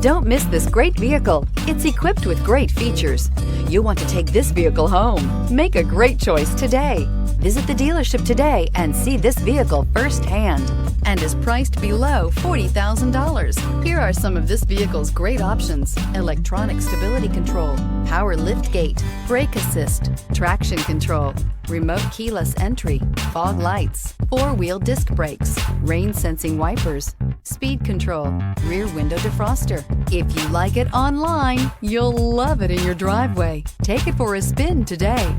Don't miss this great vehicle. It's equipped with great features. You'll want to take this vehicle home. Make a great choice today. Visit the dealership today and see this vehicle firsthand, and is priced below $40,000. Here are some of this vehicle's great options: electronic stability control, power lift gate, brake assist, traction control, remote keyless entry, fog lights, four-wheel disc brakes, rain sensing wipers, speed control, rear window defroster. If you like it online, you'll love it in your driveway. Take it for a spin today.